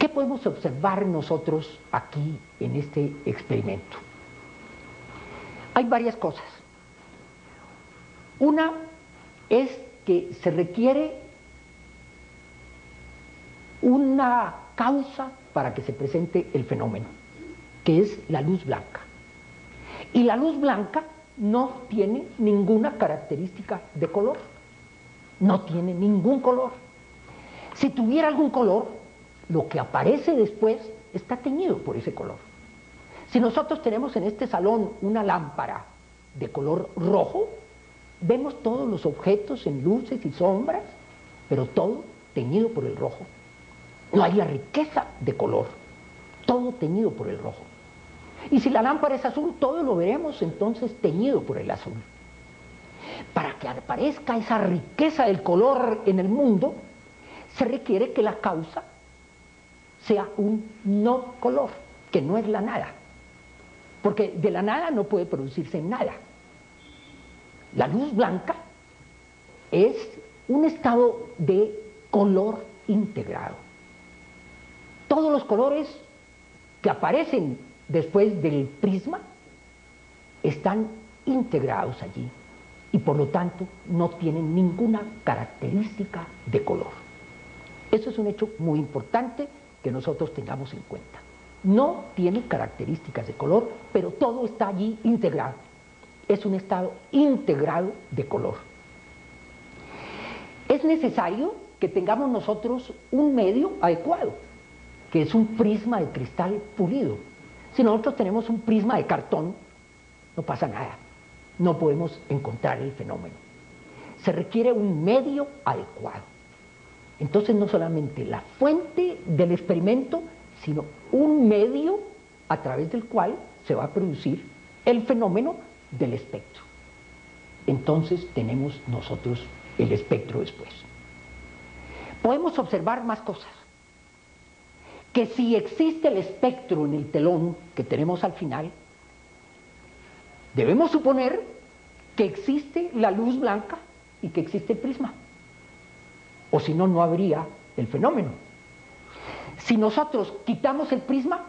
¿Qué podemos observar nosotros aquí en este experimento? Hay varias cosas. Una es que se requiere una causa para que se presente el fenómeno, que es la luz blanca. Y la luz blanca no tiene ninguna característica de color, no tiene ningún color. Si tuviera algún color, lo que aparece después está teñido por ese color. Si nosotros tenemos en este salón una lámpara de color rojo, vemos todos los objetos en luces y sombras, pero todo teñido por el rojo. No hay la riqueza de color, todo teñido por el rojo. Y si la lámpara es azul, todo lo veremos entonces teñido por el azul. Para que aparezca esa riqueza del color en el mundo, se requiere que la causa sea un no color, que no es la nada. Porque de la nada no puede producirse nada. La luz blanca es un estado de color integrado. Todos los colores que aparecen después del prisma están integrados allí y por lo tanto no tienen ninguna característica de color. Eso es un hecho muy importante que nosotros tengamos en cuenta. No tiene características de color, pero todo está allí integrado. Es un estado integrado de color. Es necesario que tengamos nosotros un medio adecuado, que es un prisma de cristal pulido. Si nosotros tenemos un prisma de cartón, no pasa nada, no podemos encontrar el fenómeno. Se requiere un medio adecuado. Entonces no solamente la fuente del experimento, sino un medio a través del cual se va a producir el fenómeno del espectro. Entonces tenemos nosotros el espectro después. Podemos observar más cosas. Que si existe el espectro en el telón que tenemos al final, debemos suponer que existe la luz blanca y que existe el prisma. O si no, no habría el fenómeno. Si nosotros quitamos el prisma,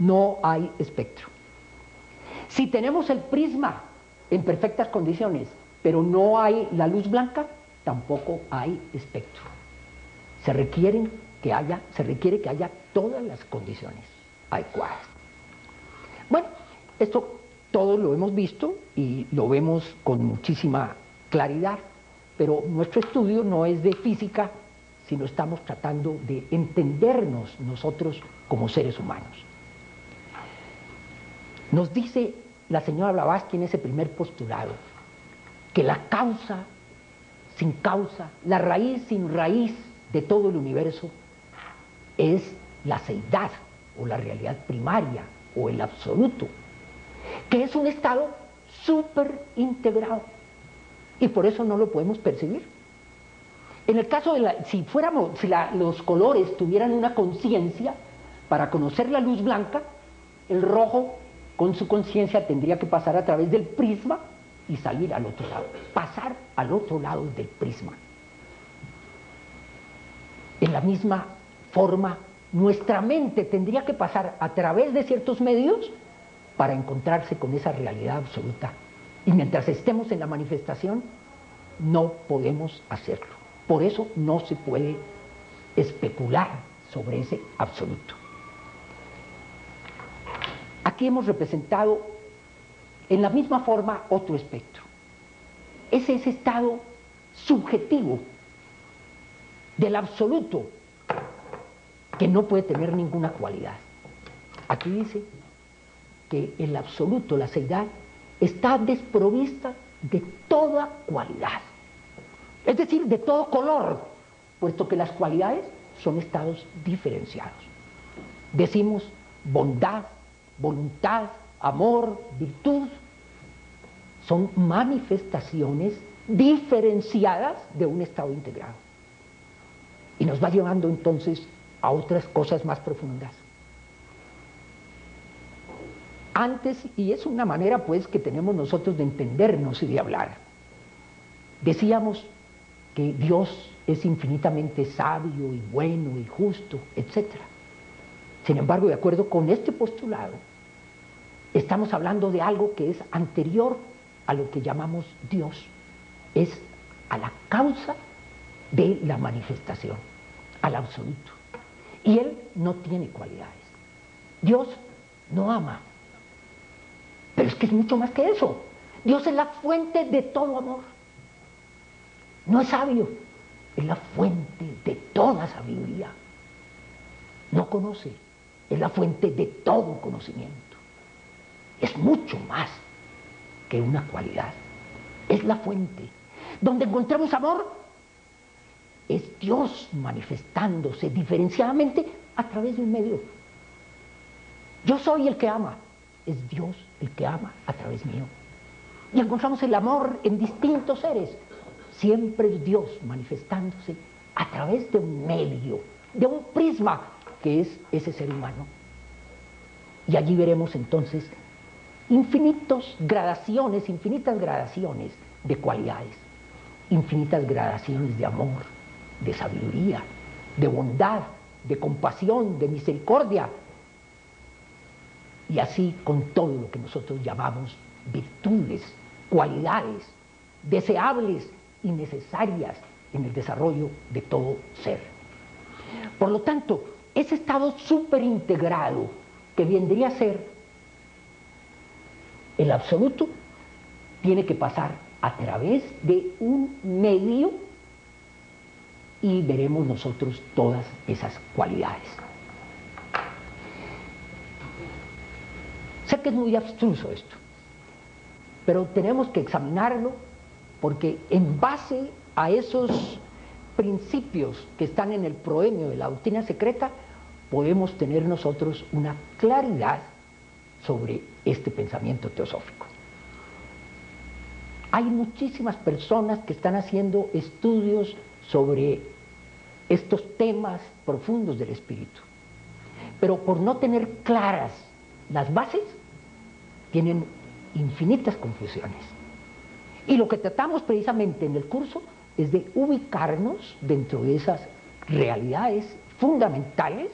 no hay espectro. Si tenemos el prisma en perfectas condiciones, pero no hay la luz blanca, tampoco hay espectro. Se requiere que haya todas las condiciones adecuadas. Bueno, esto todo lo hemos visto y lo vemos con muchísima claridad, pero nuestro estudio no es de física, sino estamos tratando de entendernos nosotros como seres humanos. Nos dice la señora Blavatsky en ese primer postulado que la causa sin causa, la raíz sin raíz de todo el universo es la seidad o la realidad primaria o el absoluto, que es un estado súper integrado y por eso no lo podemos percibir. En el caso de si los colores tuvieran una conciencia para conocer la luz blanca, el rojo con su conciencia tendría que pasar a través del prisma y salir al otro lado, pasar al otro lado del prisma. En la misma forma, nuestra mente tendría que pasar a través de ciertos medios para encontrarse con esa realidad absoluta. Y mientras estemos en la manifestación, no podemos hacerlo. Por eso no se puede especular sobre ese absoluto. Aquí hemos representado en la misma forma otro espectro. Es ese estado subjetivo del absoluto que no puede tener ninguna cualidad. Aquí dice que el absoluto, la seidad, está desprovista de toda cualidad, es decir, de todo color, puesto que las cualidades son estados diferenciados. Decimos bondad, voluntad, amor, virtud, son manifestaciones diferenciadas de un estado integrado. Y nos va llevando entonces a otras cosas más profundas. Antes, y es una manera pues que tenemos nosotros de entendernos y de hablar, decíamos que Dios es infinitamente sabio y bueno y justo, etc. Sin embargo, de acuerdo con este postulado, estamos hablando de algo que es anterior a lo que llamamos Dios, es a la causa de la manifestación, al absoluto. Y Él no tiene cualidades. Dios no ama, pero es que es mucho más que eso. Dios es la fuente de todo amor. No es sabio, es la fuente de toda sabiduría. No conoce, es la fuente de todo conocimiento. Es mucho más que una cualidad. Es la fuente. Donde encontramos amor, es Dios manifestándose diferenciadamente a través de un medio. Yo soy el que ama, es Dios el que ama a través mío. Y encontramos el amor en distintos seres. Siempre es Dios manifestándose a través de un medio, de un prisma que es ese ser humano. Y allí veremos entonces infinitas gradaciones de cualidades, infinitas gradaciones de amor, de sabiduría, de bondad, de compasión, de misericordia, y así con todo lo que nosotros llamamos virtudes, cualidades, deseables y necesarias en el desarrollo de todo ser. Por lo tanto, ese estado superintegrado que vendría a ser el absoluto tiene que pasar a través de un medio y veremos nosotros todas esas cualidades. Sé que es muy abstruso esto, pero tenemos que examinarlo porque en base a esos principios que están en el proemio de la doctrina secreta podemos tener nosotros una claridad sobre este pensamiento teosófico. Hay muchísimas personas que están haciendo estudios sobre estos temas profundos del espíritu, pero por no tener claras las bases, tienen infinitas confusiones. Y lo que tratamos precisamente en el curso es de ubicarnos dentro de esas realidades fundamentales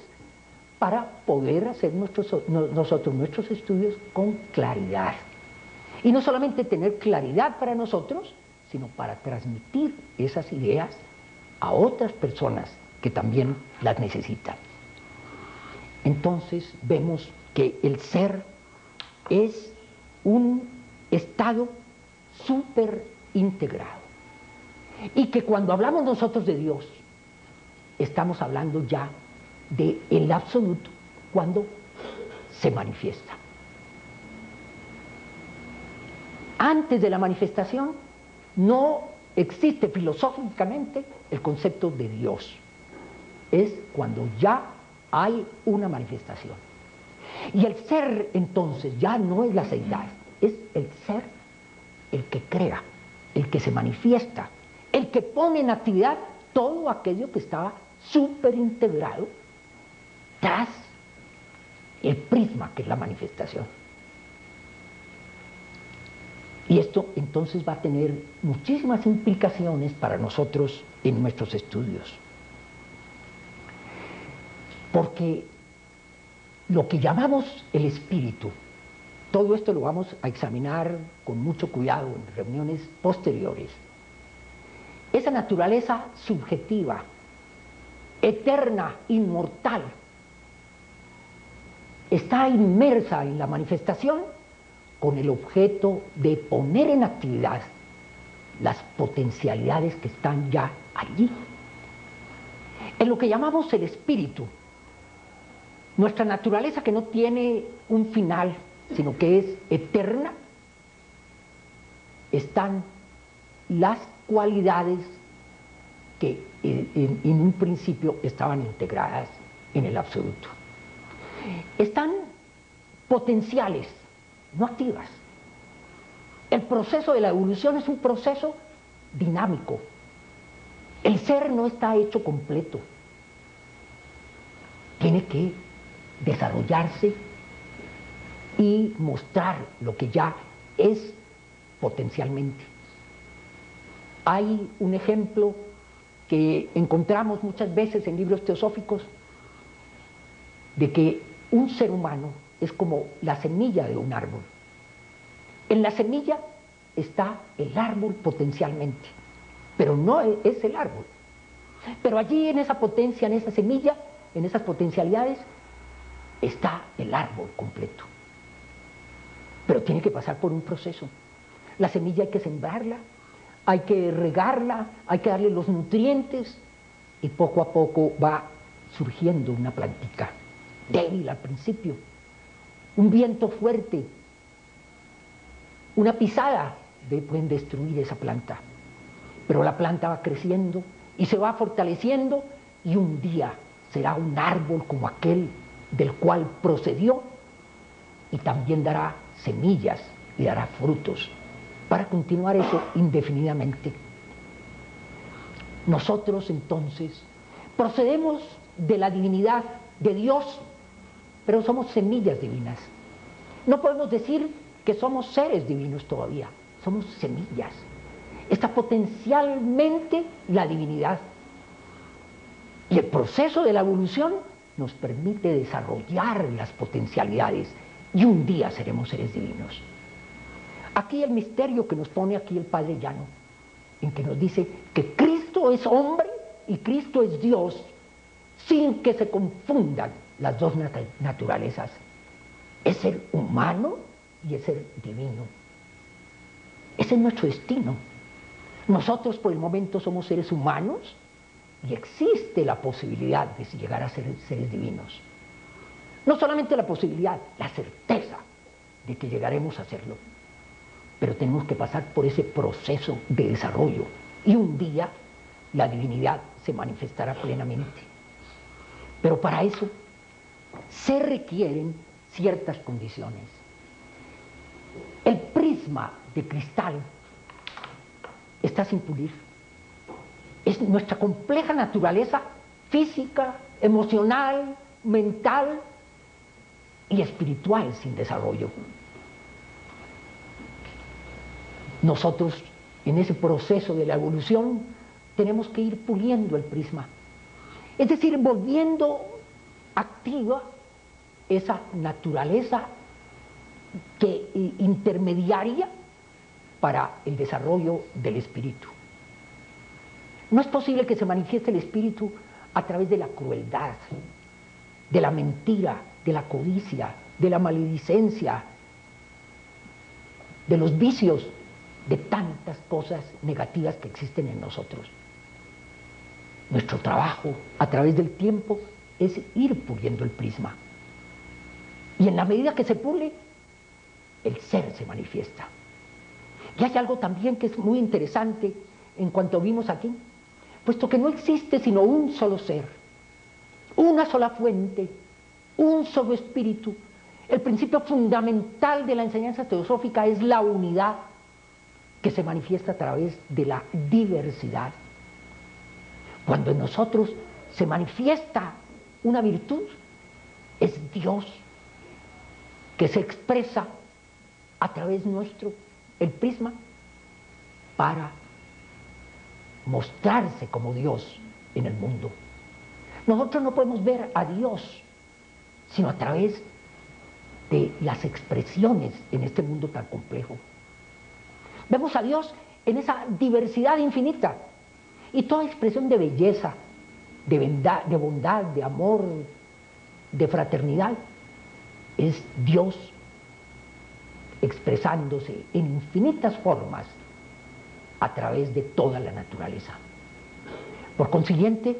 para poder hacer nosotros nuestros estudios con claridad. Y no solamente tener claridad para nosotros, sino para transmitir esas ideas a otras personas que también las necesitan. Entonces vemos que el ser es un estado súper integrado. Y que cuando hablamos nosotros de Dios, estamos hablando ya del absoluto cuando se manifiesta. Antes de la manifestación no existe filosóficamente el concepto de Dios. Es cuando ya hay una manifestación. Y el ser entonces ya no es la seidad, es el ser el que crea, el que se manifiesta, el que pone en actividad todo aquello que estaba súper integrado tras el prisma que es la manifestación. Y esto entonces va a tener muchísimas implicaciones para nosotros en nuestros estudios. Porque lo que llamamos el espíritu, todo esto lo vamos a examinar con mucho cuidado en reuniones posteriores. Esa naturaleza subjetiva, eterna, inmortal, está inmersa en la manifestación con el objeto de poner en actividad las potencialidades que están ya allí. En lo que llamamos el espíritu, nuestra naturaleza que no tiene un final, sino que es eterna, están las cualidades que en un principio estaban integradas en el absoluto. Están potenciales, no activas. El proceso de la evolución es un proceso dinámico. El ser no está hecho completo. Tiene que desarrollarse y mostrar lo que ya es potencialmente. Hay un ejemplo que encontramos muchas veces en libros teosóficos, de que un ser humano es como la semilla de un árbol. En la semilla está el árbol potencialmente, pero no es el árbol. Pero allí en esa potencia, en esa semilla, en esas potencialidades, está el árbol completo. Pero tiene que pasar por un proceso. La semilla hay que sembrarla, hay que regarla, hay que darle los nutrientes y poco a poco va surgiendo una plantica, débil al principio, un viento fuerte, una pisada pueden destruir esa planta, pero la planta va creciendo y se va fortaleciendo y un día será un árbol como aquel del cual procedió y también dará semillas y dará frutos para continuar eso indefinidamente. Nosotros entonces procedemos de la divinidad de Dios, pero somos semillas divinas. No podemos decir que somos seres divinos todavía, somos semillas. Está potencialmente la divinidad. Y el proceso de la evolución nos permite desarrollar las potencialidades y un día seremos seres divinos. Aquí el misterio que nos pone aquí el Padre Llano, en que nos dice que Cristo es hombre y Cristo es Dios, sin que se confundan las dos naturalezas. Es ser humano y es ser divino. Ese es nuestro destino. Nosotros por el momento somos seres humanos y existe la posibilidad de llegar a ser seres divinos. No solamente la posibilidad, la certeza de que llegaremos a serlo. Pero tenemos que pasar por ese proceso de desarrollo y un día la divinidad se manifestará plenamente. Pero para eso se requieren ciertas condiciones. El prisma de cristal está sin pulir. Es nuestra compleja naturaleza física, emocional, mental y espiritual sin desarrollo. Nosotros, en ese proceso de la evolución, tenemos que ir puliendo el prisma. Es decir, volviendo activa esa naturaleza intermediaria para el desarrollo del espíritu. No es posible que se manifieste el espíritu a través de la crueldad, de la mentira, de la codicia, de la maledicencia, de los vicios, de tantas cosas negativas que existen en nosotros. Nuestro trabajo a través del tiempo es ir puliendo el prisma. Y en la medida que se pule, el ser se manifiesta. Y hay algo también que es muy interesante en cuanto vimos aquí, puesto que no existe sino un solo ser, una sola fuente, un solo espíritu. El principio fundamental de la enseñanza teosófica es la unidad, que se manifiesta a través de la diversidad. Cuando en nosotros se manifiesta una virtud, es Dios que se expresa a través nuestro, el prisma, para mostrarse como Dios en el mundo. Nosotros no podemos ver a Dios sino a través de las expresiones en este mundo tan complejo. Vemos a Dios en esa diversidad infinita y toda expresión de belleza, de bondad, de amor, de fraternidad, es Dios expresándose en infinitas formas a través de toda la naturaleza. Por consiguiente,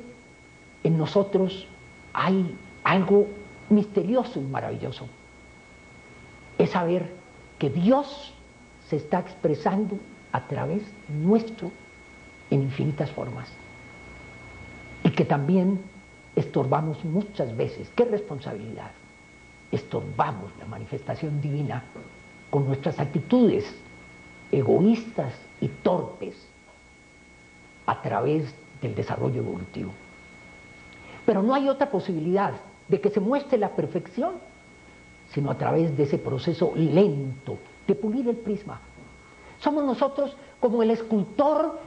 en nosotros hay algo misterioso y maravilloso. Es saber que Dios se está expresando a través nuestro en infinitas formas y que también estorbamos muchas veces. ¡Qué responsabilidad! Estorbamos la manifestación divina con nuestras actitudes egoístas y torpes a través del desarrollo evolutivo. Pero no hay otra posibilidad de que se muestre la perfección sino a través de ese proceso lento de pulir el prisma. Somos nosotros como el escultor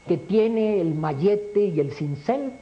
que tiene el mayete y el cincel